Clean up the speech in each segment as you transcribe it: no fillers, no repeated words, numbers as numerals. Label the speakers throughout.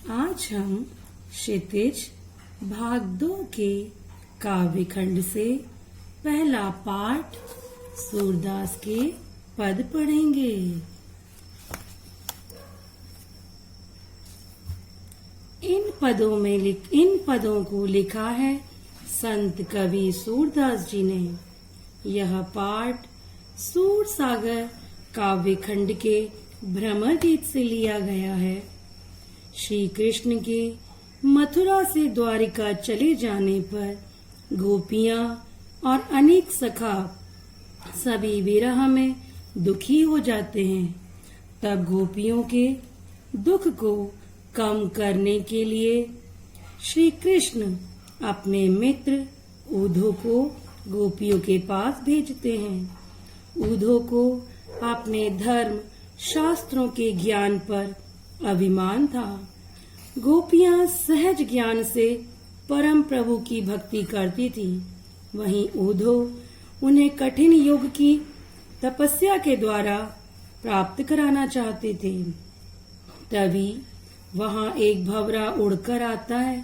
Speaker 1: आज हम क्षितिज भाग 2 के काव्य खंड से पहला पाठ सूरदास के पद पढ़ेंगे। इन पदों को लिखा है संत कवि सूरदास जी ने। यह पाठ सूर सागर काव्य खंड के भ्रमर गीत से लिया गया है। श्री कृष्ण के मथुरा से द्वारिका चले जाने पर गोपियां और अनेक सखा सभी विरह में दुखी हो जाते हैं। तब गोपियों के दुख को कम करने के लिए श्री कृष्ण अपने मित्र उद्धव को गोपियों के पास भेजते हैं। उद्धव को अपने धर्म शास्त्रों के ज्ञान पर अभिमान था। गोपियां सहज ज्ञान से परम प्रभु की भक्ति करती थी। वहीं उद्धव उन्हें कठिन योग की तपस्या के द्वारा प्राप्त कराना चाहते थे। तभी वहां एक भंवरा उड़कर आता है।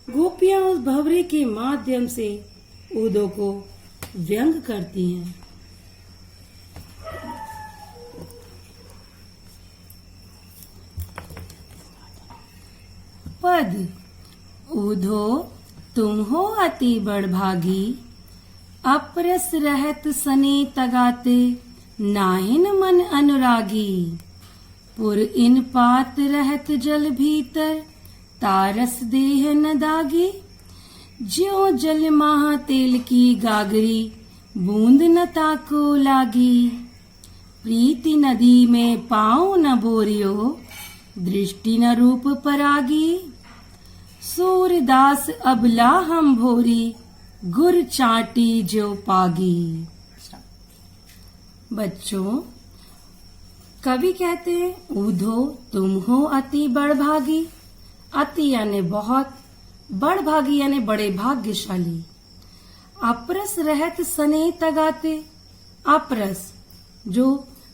Speaker 1: गोपियां उस भंवरे के माध्यम से उद्धव को व्यंग करती हैं। पद उद्धो तुम हो अति बड़भागी, अपरस रहत सने तगाते, नाहिन मन अनुरागी। पुर इन पात रहत जल भीतर, तारस देह न दागी। ज्यों जल माह तेल की गागरी, बूंद न ताको लागी। प्रीति नदी में पाँव न बोरियो, दृष्टि न रूप परागी। सूरदास अबला हम भोरी, गुर चाटी जो पागी। बच्चों, कवि कहते हैं उद्धो तुम हो अति बड़भागी। अति यानी बहुत, बड़भागी यानी बड़े भाग्यशाली। अपरस रहत सने तगाते, अपरस जो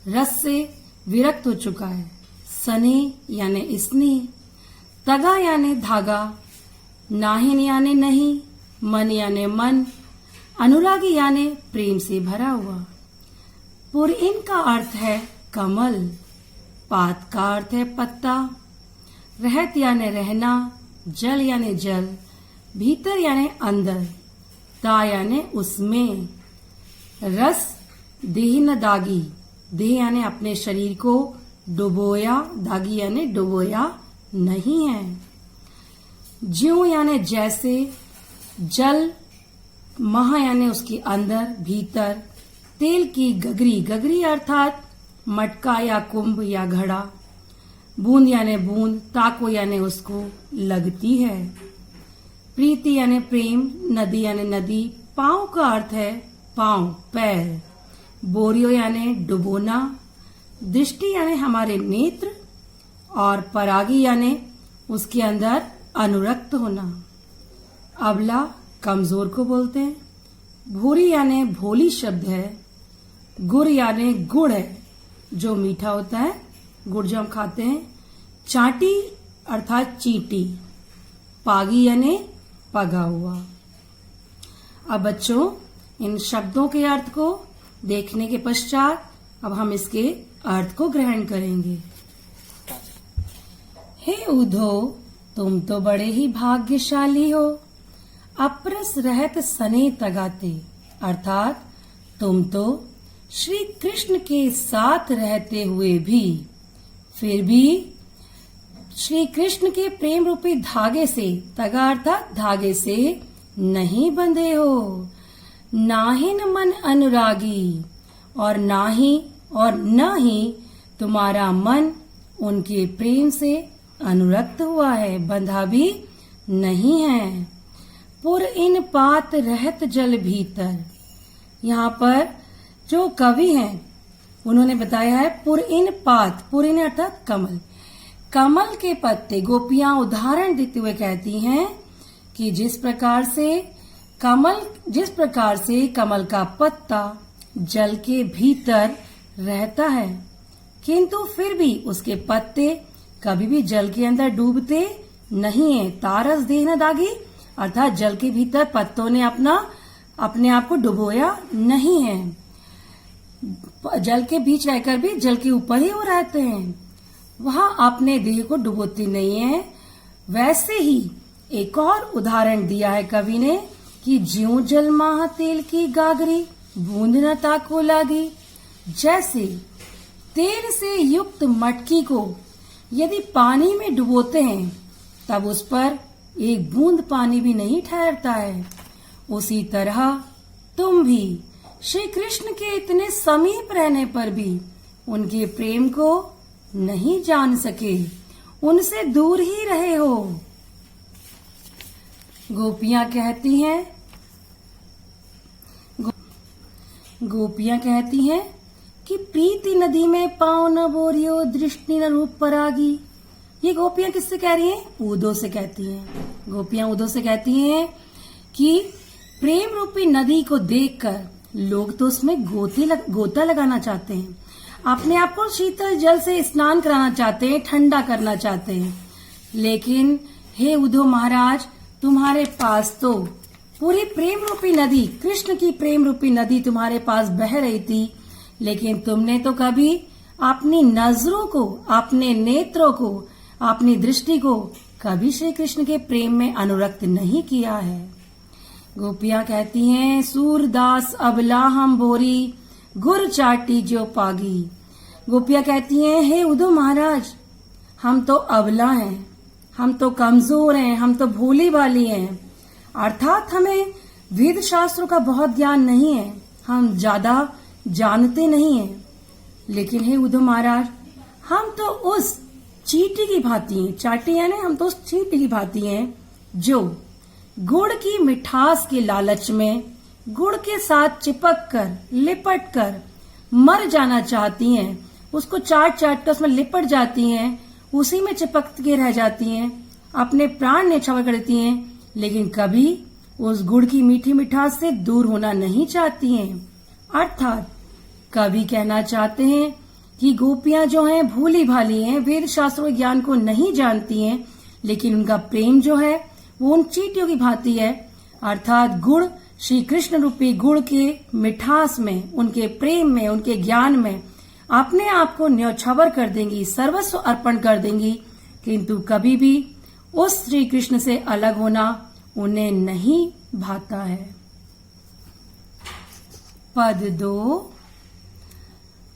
Speaker 1: रस से विरक्त हो चुका है। सने यानी स्नेह, तगा यानी धागा, नाहिन यानी नहीं, मन यानी मन, अनुरागी यानी प्रेम से भरा हुआ। पुर इनका अर्थ है कमल, पात का अर्थ है पत्ता, रहत यानी रहना, जल यानी जल, भीतर यानी अंदर, ता यानी उसमें, रस देह न दागी, देह यानी अपने शरीर को डुबोया, दागी यानी डुबोया नहीं है। ज्यों यानी जैसे, जल महा यानी उसके अंदर भीतर, तेल की गगरी, गगरी अर्थात मटका या कुंभ या घड़ा, बूंद यानी बूंद, ताको यानी उसको लगती है। प्रीति यानी प्रेम, नदी यानी नदी, पांव का अर्थ है पांव, पैर, बोरियो यानी डुबोना, दृष्टि यानी हमारे नेत्र, और परागी यानी उसके अंदर अनुरक्त होना। अबला कमजोर को बोलते हैं। भूरी यानी भोली शब्द है। गुड़ यानी गुड़ है जो मीठा होता है, गुड़ जो हम खाते हैं। चाटी अर्थात चींटी, पागी यानी पगा हुआ। अब बच्चों, इन शब्दों के अर्थ को देखने के पश्चात अब हम इसके अर्थ को ग्रहण करेंगे। हे उद्धव, तुम तो बड़े ही भाग्यशाली हो। अपरस रहत सने तगाते, अर्थात तुम तो श्री कृष्ण के साथ रहते हुए भी फिर भी श्री कृष्ण के प्रेम रूपी धागे से, तगा अर्थात धागे से नहीं बंधे हो। नाहिन मन अनुरागी, और न ही तुम्हारा मन उनके प्रेम से अनुरक्त हुआ है, बंधा भी नहीं है। पुर इन पात रहत जल भीतर, यहाँ पर जो कवि हैं उन्होंने बताया है पुर इन पात, पुर इन अर्थात कमल, कमल के पत्ते। गोपियां उदाहरण देते हुए कहती हैं कि जिस प्रकार से कमल का पत्ता जल के भीतर रहता है, किंतु फिर भी उसके पत्ते कभी भी जल के अंदर डूबते नहीं है। तारस देह न दागी, अर्थात जल के भीतर पत्तों ने अपने आप को डुबोया नहीं है। जल के बीच रहकर भी जल के ऊपर ही वो रहते हैं, वहां अपने देह को डुबोती नहीं है। वैसे ही एक और उदाहरण दिया है कवि ने कि ज्यों जल माह तेल की गागरी, बूंद न ताको लागी। जैसे तेल से युक्त मटकी को यदि पानी में डुबोते हैं तब उस पर एक बूंद पानी भी नहीं ठहरता है, उसी तरह तुम भी श्री कृष्ण के इतने समीप रहने पर भी उनके प्रेम को नहीं जान सके, उनसे दूर ही रहे हो। गोपियां कहती हैं कि प्रीति नदी में पाँव न बोरियो, दृष्टि न रूप परागी। ये गोपियां किससे कह रही हैं? उद्धव से कहती हैं। गोपियां उद्धव से कहती हैं कि प्रेम रूपी नदी को देखकर लोग तो उसमें गोता लगाना चाहते हैं, अपने आप को शीतल जल से स्नान कराना चाहते हैं, ठंडा करना चाहते हैं। लेकिन हे उद्धव महाराज, तुम्हारे पास तो पूरी प्रेम रूपी नदी, कृष्ण की प्रेम रूपी नदी तुम्हारे पास बह रही थी, लेकिन तुमने तो कभी अपनी नजरों को, अपने नेत्रों को, अपनी दृष्टि को कभी श्री कृष्ण के प्रेम में अनुरक्त नहीं किया है। गोपियां कहती हैं, सूरदास अबला हम बोरी, गुर चाटी जो पागी। गोपियां कहती हैं, हे उद्धव महाराज, हम तो अबला हैं, हम तो कमजोर हैं, हम तो भोली भाली हैं, अर्थात हमें वेद शास्त्रों का बहुत ज्ञान नहीं है, हम ज्यादा जानते नहीं हैं। लेकिन हे उद्धव महाराज, हम तो उस चींटी की भांति हैं, चाटी यानी हम तो उस चींटी की भांति हैं जो गुड़ की मिठास के लालच में गुड़ के साथ चिपक कर, लिपट कर मर जाना चाहती हैं, उसको चाट कर उसमें लिपट जाती हैं, उसी में चिपक के रह जाती हैं, अपने प्राण न्यौछावर कर देती हैं, लेकिन कभी उस गुड़ की मीठी मिठास से दूर होना नहीं चाहती हैं। अर्थात कवि कहना चाहते हैं कि गोपियां जो हैं भूली भाली हैं, वेद शास्त्रों ज्ञान को नहीं जानती हैं, लेकिन उनका प्रेम जो है वो उन चींटियों की भांति है। अर्थात गुड़, श्री कृष्ण रूपी गुड़ के मिठास में, उनके प्रेम में, उनके ज्ञान में अपने आप को न्यौछावर कर देंगी, सर्वस्व अर्पण कर देंगी, किंतु कभी भी उस श्री कृष्ण से अलग होना उन्हें नहीं भाता है। पद 2,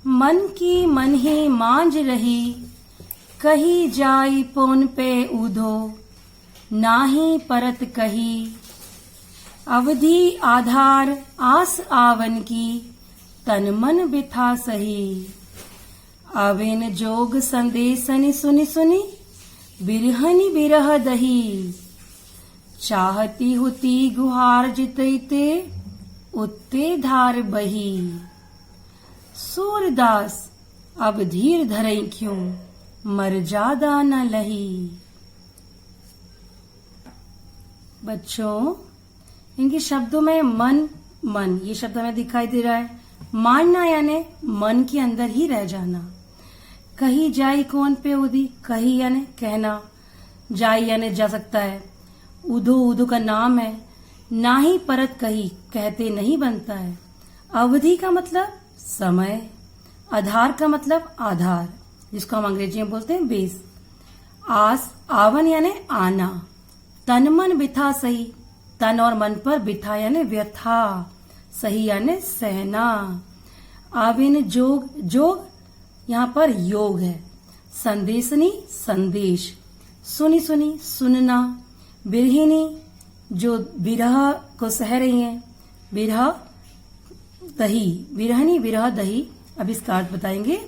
Speaker 1: मन की मन ही मांझ रही, कही जाई पौन पे उधो, नाही परत कही। अवधि आधार आस आवन की, तन मन बिथा सही। अवेन जोग संदेशनि सुनि सुनि, बिरहनि बिरह दही। चाहती हुती गुहार जितैते, उत्ते धार बही। सूरदास अब धीर धरई क्यों, मर्यादा न लही। बच्चों, इनके शब्दों में मन ये शब्द हमें दिखाई दे रहा है। मानना यानी मन के अंदर ही रह जाना। कही जाई कौन पे उदी, कही यानी कहना, जाई यानी जा सकता है, उधो का नाम है, ना ही परत कही कहते नहीं बनता है। अवधि का मतलब समय, आधार का मतलब आधार, जिसको हम अंग्रेजी में बोलते हैं बेस। आस आवन यानी आना। तन मन बिथा सही, तन और मन पर बिथा यानी व्यथा, सही यानी सहना। आविन जोग यहाँ पर योग है। संदेशनी संदेश, सुनी सुनना। बिरहिनी जो विरह को सह रही हैं, बिरहनी विरह दही। अब इसका अर्थ बताएंगे।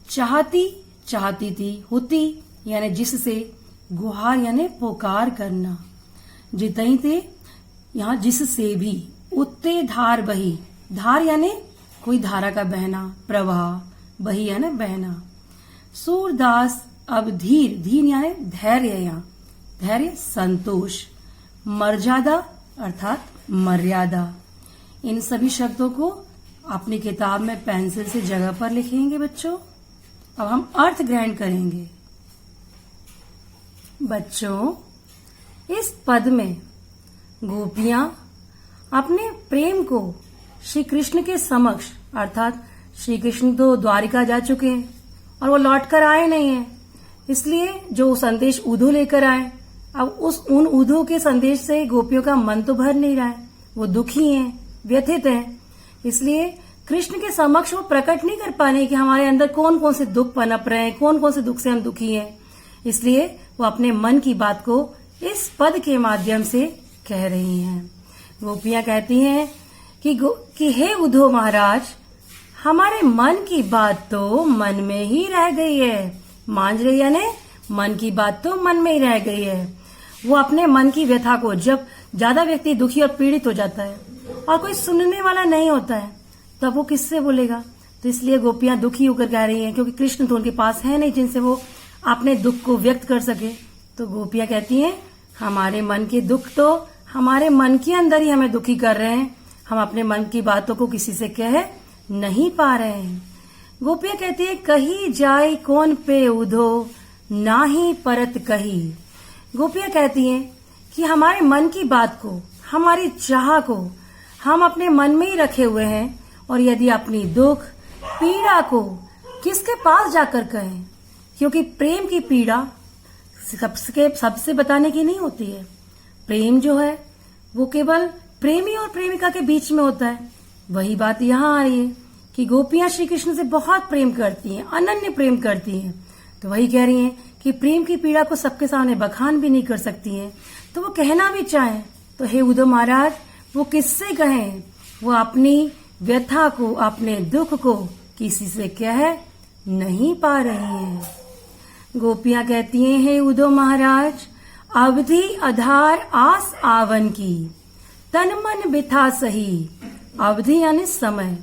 Speaker 1: चाहती थी, हुती यानी जिससे, गुहार यानी पुकार करना, जितई थे यहाँ जिससे भी। उत्ते धार बही, धार यानी कोई धारा का बहना, प्रवाह, बही यानी बहना। सूरदास अब धीर यानी धैर्य, यहाँ धैर्य संतोष। मर्यादा अर्थात मर्यादा। इन सभी शब्दों को अपनी किताब में पेंसिल से जगह पर लिखेंगे बच्चों। अब हम अर्थ ग्रहण करेंगे। बच्चों, इस पद में गोपियां अपने प्रेम को श्री कृष्ण के समक्ष, अर्थात श्री कृष्ण तो द्वारिका जा चुके हैं और वो लौट कर आए नहीं हैं, इसलिए जो संदेश उद्धव लेकर आए, अब उन उद्धव के संदेश से गोपियों का मन तो भर नहीं रहा है, वो दुखी हैं, व्यथित हैं। इसलिए कृष्ण के समक्ष वो प्रकट नहीं कर पा रहे कि हमारे अंदर कौन कौन से दुख पनप रहे हैं, कौन कौन से दुख से हम दुखी हैं। इसलिए वो अपने मन की बात को इस पद के माध्यम से कह रही हैं। गोपियां कहती हैं कि हे उद्धव महाराज, हमारे मन की बात तो मन में ही रह गई है। मान रही है ने, मन की बात तो मन में ही रह गई है। वो अपने मन की व्यथा को, जब ज्यादा व्यक्ति दुखी और पीड़ित हो जाता है और कोई सुनने वाला नहीं होता है, तब वो किससे बोलेगा। तो इसलिए गोपियां दुखी होकर कह रही हैं, क्योंकि कृष्ण तो उनके पास है नहीं जिनसे वो अपने दुख को व्यक्त कर सके। तो गोपियां कहती हैं, हमारे मन के दुख तो हमारे मन के अंदर ही हमें दुखी कर रहे हैं, हम अपने मन की बातों को किसी से कह नहीं पा रहे हैं। गोपियां कहती है, कही जाए कौन पे उद्धव, ना ही परत कही। गोपियां कहती हैं कि हमारे मन की बात को, हमारी चाह को हम अपने मन में ही रखे हुए हैं, और यदि अपनी दुख पीड़ा को किसके पास जाकर कहें, क्योंकि प्रेम की पीड़ा सबसे बताने की नहीं होती है। प्रेम जो है वो केवल प्रेमी और प्रेमिका के बीच में होता है। वही बात यहाँ आ रही है कि गोपियां श्री कृष्ण से बहुत प्रेम करती हैं, अनन्य प्रेम करती हैं। तो वही कह रही हैं कि प्रेम की पीड़ा को सबके सामने बखान भी नहीं कर सकती हैं, तो वो कहना भी चाहें तो हे उद्धव महाराज, वो किससे कहें। वो अपनी व्यथा को, अपने दुख को किसी से कह नहीं पा रही हैं। गोपियां कहती हैं, हे उद्धव महाराज, अवधि आधार आस आवन की, तन मन बिथा सही। अवधि यानी समय,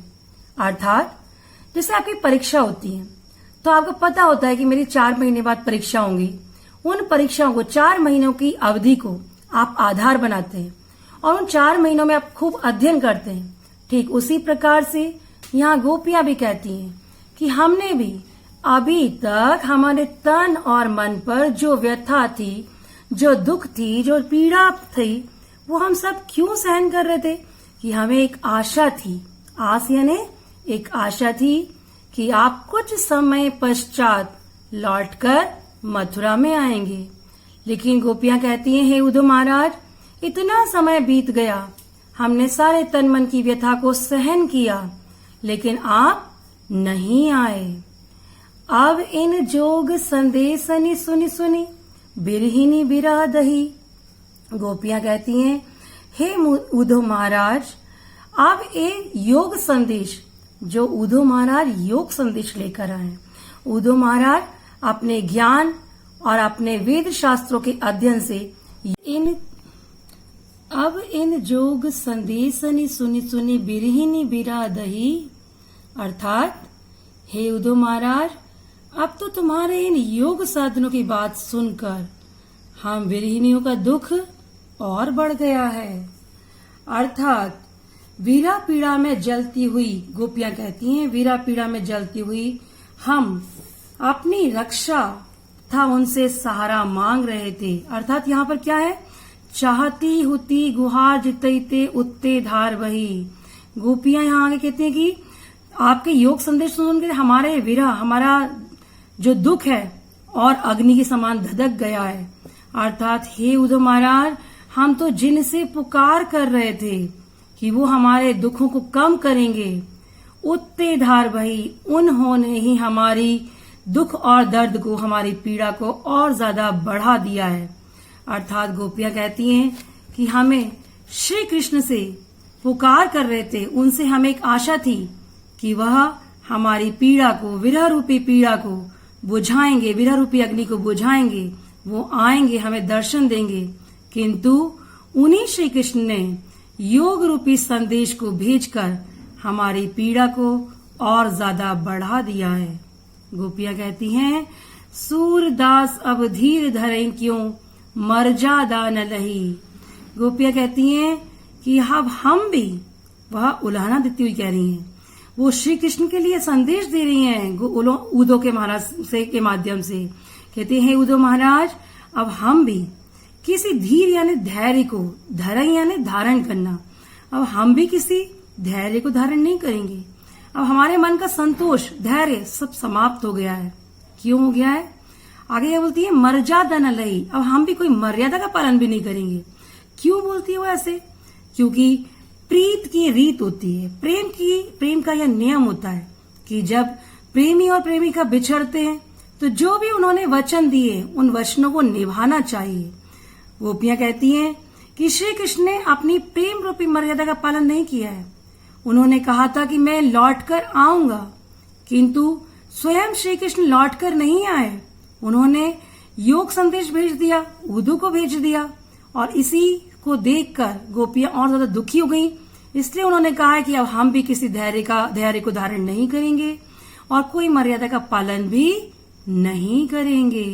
Speaker 1: अर्थात जैसे आपकी परीक्षा होती है तो आपको पता होता है कि मेरी 4 महीने बाद परीक्षा होंगी। उन परीक्षाओं को, 4 महीनों की अवधि को आप आधार बनाते हैं और उन 4 महीनों में आप खूब अध्ययन करते हैं। ठीक उसी प्रकार से यहाँ गोपियां भी कहती हैं कि हमने भी अभी तक हमारे तन और मन पर जो व्यथा थी, जो दुख थी, जो पीड़ा थी, वो हम सब क्यों सहन कर रहे थे कि हमें एक आशा थी। आस यानी एक आशा थी कि आप कुछ समय पश्चात लौटकर मथुरा में आएंगे। लेकिन गोपियां कहती हैं, हे उद्धव महाराज, इतना समय बीत गया, हमने सारे तन मन की व्यथा को सहन किया, लेकिन आप नहीं आए। अब इन जोग संदेशनि सुनी सुनी, बिरहिनी बिरह दही। गोपियां कहती हैं, हे उद्धव महाराज, अब एक योग संदेश, जो उद्धव महाराज योग संदेश लेकर आए। उद्धव महाराज अपने ज्ञान और अपने वेद शास्त्रों के अध्ययन से इन जोग संदेशनि सुनी सुनी बिरहिनी बिरह दही, अर्थात हे उद्धव महाराज, अब तो तुम्हारे इन योग साधनों की बात सुनकर हम विरहिणियों का दुख और बढ़ गया है। अर्थात वीरा पीड़ा में जलती हुई, गोपियां कहती हैं, वीरा पीड़ा में जलती हुई हम अपनी रक्षा था उनसे सहारा मांग रहे थे। अर्थात यहाँ पर क्या है, चाहती हुती गुहार जितते उत्ते धार वही। गोपियां यहाँ आगे कहती हैं कि आपके योग संदेश सुनकर हमारे विरह, हमारा जो दुख है और अग्नि के समान धधक गया है। अर्थात हे उद्धव महाराज, हम तो जिनसे पुकार कर रहे थे कि वो हमारे दुखों को कम करेंगे, उत्ते धार वही, उन्होंने ही हमारी दुख और दर्द को, हमारी पीड़ा को और ज्यादा बढ़ा दिया है। अर्थात गोपियां कहती हैं कि हमें श्री कृष्ण से पुकार कर रहे थे, उनसे हमें एक आशा थी कि वह हमारी पीड़ा को, विरह रूपी पीड़ा को बुझाएंगे, विरह रूपी अग्नि को बुझाएंगे, वो आएंगे, हमें दर्शन देंगे। किंतु उन्हीं श्री कृष्ण ने योग रूपी संदेश को भेजकर हमारी पीड़ा को और ज्यादा बढ़ा दिया है। गोपियां कहती हैं, सूरदास अब धीर धरें क्यों, मर जा न लही। गोपियां कहती हैं कि अब हम भी, वह उलाहना देती हुई कह रही हैं, वो श्री कृष्ण के लिए संदेश दे रही हैं उद्धव के महाराज से के माध्यम से। कहते हैं, उद्धव महाराज, अब हम भी किसी धीर यानी धैर्य को, धैर्य यानी धारण करना, अब हम भी किसी धैर्य को धारण नहीं करेंगे। अब हमारे मन का संतोष, धैर्य सब समाप्त हो गया है। क्यों हो गया है? आगे ये बोलती है मर्यादा न लई, अब हम भी कोई मर्यादा का पालन भी नहीं करेंगे। क्यों बोलती है वो ऐसे? क्योंकि प्रीत की रीत होती है, प्रेम का यह नियम होता है कि जब प्रेमी और प्रेमिका बिछड़ते हैं तो जो भी उन्होंने वचन दिए उन वचनों को निभाना चाहिए। गोपियां कहती हैं कि श्री कृष्ण ने अपनी प्रेम रूपी मर्यादा का पालन नहीं किया है। उन्होंने कहा था कि मैं लौटकर आऊंगा, किंतु स्वयं श्री कृष्ण लौटकर नहीं आए। उन्होंने योग संदेश भेज दिया, उद्धव को भेज दिया, और इसी को देखकर गोपियां और ज्यादा दुखी हो गईं। इसलिए उन्होंने कहा है कि अब हम भी किसी धैर्य को धारण नहीं करेंगे और कोई मर्यादा का पालन भी नहीं करेंगे।